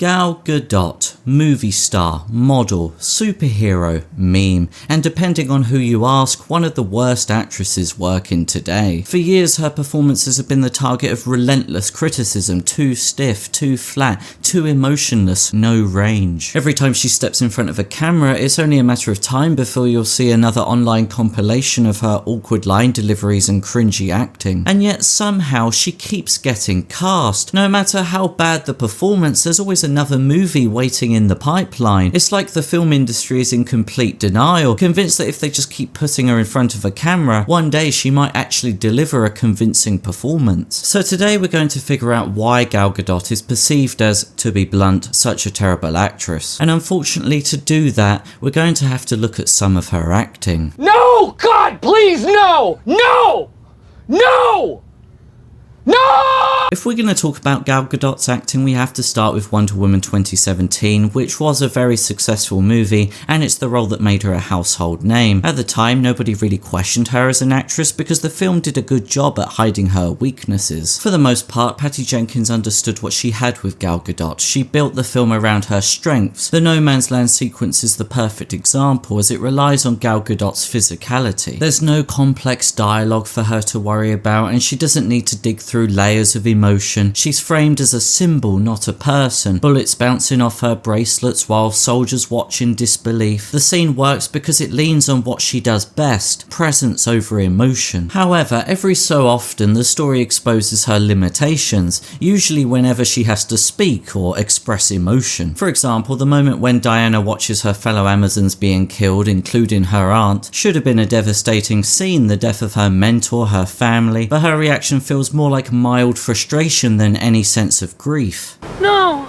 Gal Gadot, movie star, model, superhero, meme, and depending on who you ask, one of the worst actresses working today. For years her performances have been the target of relentless criticism, too stiff, too flat, too emotionless, no range. Every time she steps in front of a camera, it's only a matter of time before you'll see another online compilation of her awkward line deliveries and cringy acting. And yet somehow she keeps getting cast. No matter how bad the performance, there's always another movie waiting in the pipeline. It's like the film industry is in complete denial, convinced that if they just keep putting her in front of a camera, one day she might actually deliver a convincing performance. So today we're going to figure out why Gal Gadot is perceived as, to be blunt, such a terrible actress. And unfortunately to do that, we're going to have to look at some of her acting. No! God, please, no! No! No! No! If we're going to talk about Gal Gadot's acting, we have to start with Wonder Woman 2017, which was a very successful movie, and it's the role that made her a household name. At the time, nobody really questioned her as an actress because the film did a good job at hiding her weaknesses. For the most part, Patty Jenkins understood what she had with Gal Gadot. She built the film around her strengths. The No Man's Land sequence is the perfect example, as it relies on Gal Gadot's physicality. There's no complex dialogue for her to worry about, and she doesn't need to dig through layers of emotion. She's framed as a symbol, not a person. Bullets bouncing off her bracelets while soldiers watch in disbelief. The scene works because it leans on what she does best, presence over emotion. However, every so often the story exposes her limitations, usually whenever she has to speak or express emotion. For example, the moment when Diana watches her fellow Amazons being killed, including her aunt, should have been a devastating scene, the death of her mentor, her family, but her reaction feels more like mild frustration than any sense of grief. No!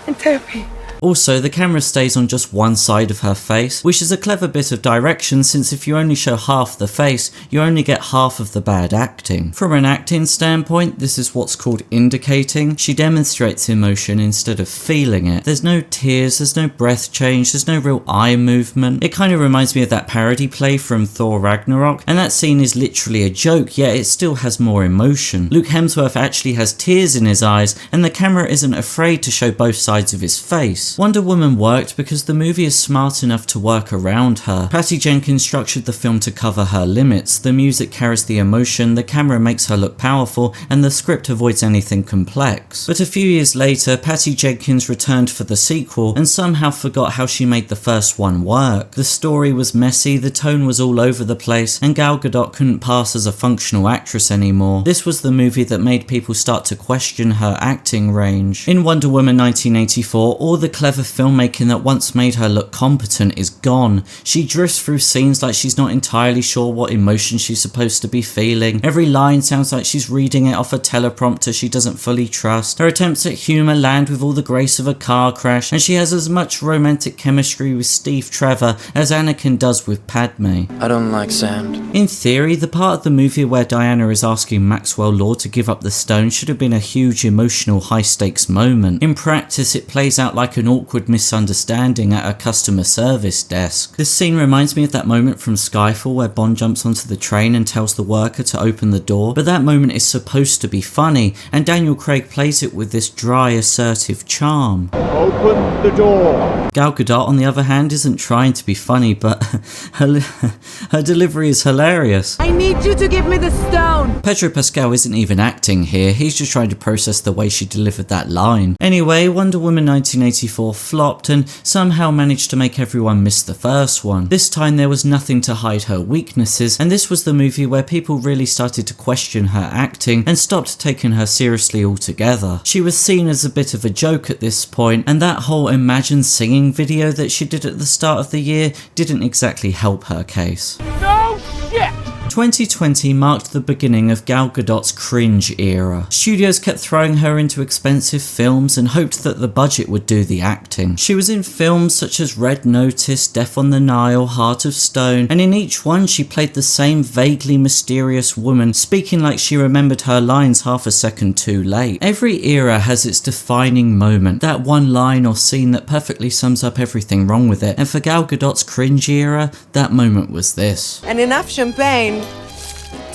In therapy. Also, the camera stays on just one side of her face, which is a clever bit of direction since if you only show half the face, you only get half of the bad acting. From an acting standpoint, this is what's called indicating. She demonstrates emotion instead of feeling it. There's no tears, there's no breath change, there's no real eye movement. It kind of reminds me of that parody play from Thor Ragnarok, and that scene is literally a joke, yet it still has more emotion. Luke Hemsworth actually has tears in his eyes, and the camera isn't afraid to show both sides of his face. Wonder Woman worked because the movie is smart enough to work around her. Patty Jenkins structured the film to cover her limits. The music carries the emotion, the camera makes her look powerful, and the script avoids anything complex. But a few years later, Patty Jenkins returned for the sequel and somehow forgot how she made the first one work. The story was messy, the tone was all over the place, and Gal Gadot couldn't pass as a functional actress anymore. This was the movie that made people start to question her acting range. In Wonder Woman 1984, all the clever filmmaking that once made her look competent is gone. She drifts through scenes like she's not entirely sure what emotion she's supposed to be feeling. Every line sounds like she's reading it off a teleprompter she doesn't fully trust. Her attempts at humour land with all the grace of a car crash, and she has as much romantic chemistry with Steve Trevor as Anakin does with Padme. I don't like sand. In theory, the part of the movie where Diana is asking Maxwell Lord to give up the stone should have been a huge emotional high-stakes moment. In practice, it plays out like an awkward misunderstanding at a customer service desk. This scene reminds me of that moment from Skyfall where Bond jumps onto the train and tells the worker to open the door, but that moment is supposed to be funny, and Daniel Craig plays it with this dry, assertive charm. Open the door! Gal Gadot, on the other hand, isn't trying to be funny, but her delivery is hilarious. I need you to give me the stone! Pedro Pascal isn't even acting here, he's just trying to process the way she delivered that line. Anyway, Wonder Woman 1984 flopped and somehow managed to make everyone miss the first one. This time there was nothing to hide her weaknesses, and this was the movie where people really started to question her acting and stopped taking her seriously altogether. She was seen as a bit of a joke at this point, and that whole Imagine Singing video that she did at the start of the year didn't exactly help her case. No shit! 2020 marked the beginning of Gal Gadot's cringe era. Studios kept throwing her into expensive films and hoped that the budget would do the acting. She was in films such as Red Notice, Death on the Nile, Heart of Stone, and in each one she played the same vaguely mysterious woman, speaking like she remembered her lines half a second too late. Every era has its defining moment, that one line or scene that perfectly sums up everything wrong with it, and for Gal Gadot's cringe era, that moment was this. And enough champagne.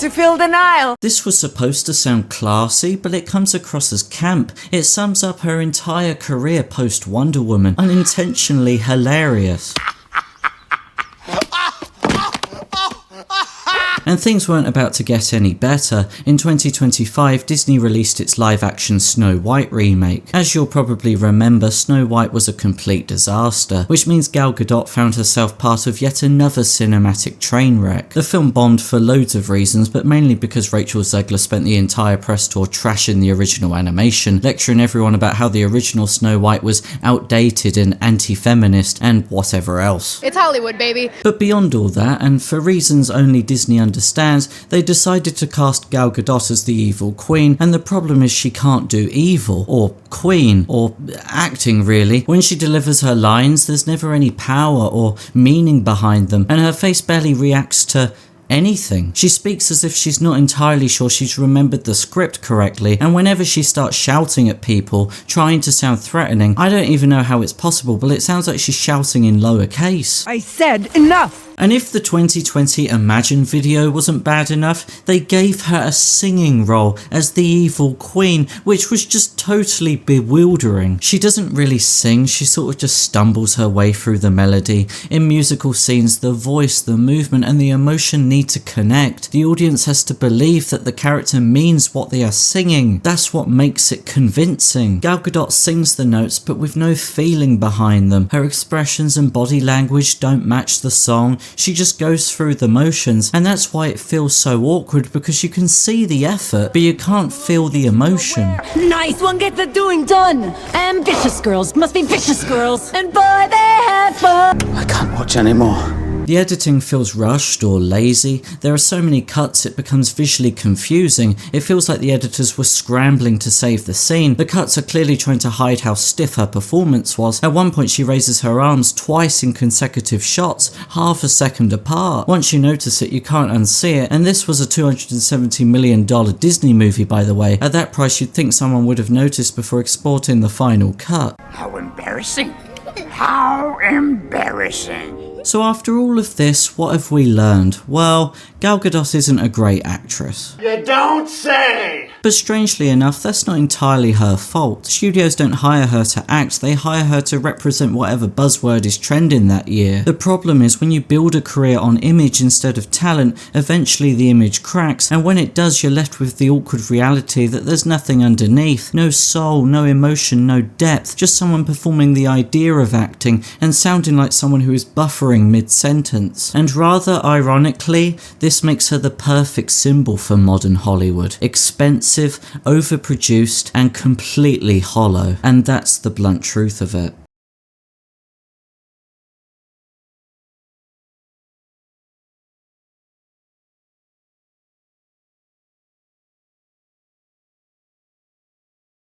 to fill the Nile. This was supposed to sound classy, but it comes across as camp. It sums up her entire career post Wonder Woman. Unintentionally hilarious. And things weren't about to get any better. In 2025, Disney released its live-action Snow White remake. As you'll probably remember, Snow White was a complete disaster, which means Gal Gadot found herself part of yet another cinematic train wreck. The film bombed for loads of reasons, but mainly because Rachel Zegler spent the entire press tour trashing the original animation, lecturing everyone about how the original Snow White was outdated and anti-feminist and whatever else. It's Hollywood, baby. But beyond all that, and for reasons only Disney understands, they decided to cast Gal Gadot as the evil queen, and the problem is she can't do evil, or queen, or acting really. When she delivers her lines, there's never any power or meaning behind them, and her face barely reacts to anything. She speaks as if she's not entirely sure she's remembered the script correctly, and whenever she starts shouting at people, trying to sound threatening, I don't even know how it's possible, but it sounds like she's shouting in lowercase. I said enough. And if the 2020 Imagine video wasn't bad enough, they gave her a singing role as the evil queen, which was just totally bewildering. She doesn't really sing, she sort of just stumbles her way through the melody. In musical scenes, the voice, the movement, and the emotion need to connect. The audience has to believe that the character means what they are singing. That's what makes it convincing. Gal Gadot sings the notes, but with no feeling behind them. Her expressions and body language don't match the song. She just goes through the motions, and that's why it feels so awkward, because you can see the effort, but you can't feel the emotion. Nice one, get the doing done. Ambitious girls must be vicious girls, and boy, they have fun. I can't watch anymore. The editing feels rushed or lazy. There are so many cuts it becomes visually confusing. It feels like the editors were scrambling to save the scene. The cuts are clearly trying to hide how stiff her performance was. At one point she raises her arms twice in consecutive shots, half a second apart. Once you notice it, you can't unsee it, and this was a $270 million Disney movie, by the way. At that price, you'd think someone would have noticed before exporting the final cut. How embarrassing. How embarrassing. So after all of this, what have we learned? Well, Gal Gadot isn't a great actress. You don't say! But strangely enough, that's not entirely her fault. Studios don't hire her to act, they hire her to represent whatever buzzword is trending that year. The problem is when you build a career on image instead of talent, eventually the image cracks, and when it does, you're left with the awkward reality that there's nothing underneath. No soul, no emotion, no depth, just someone performing the idea of acting and sounding like someone who is buffering mid-sentence. And rather ironically, this makes her the perfect symbol for modern Hollywood. Expensive, overproduced, and completely hollow. And that's the blunt truth of it.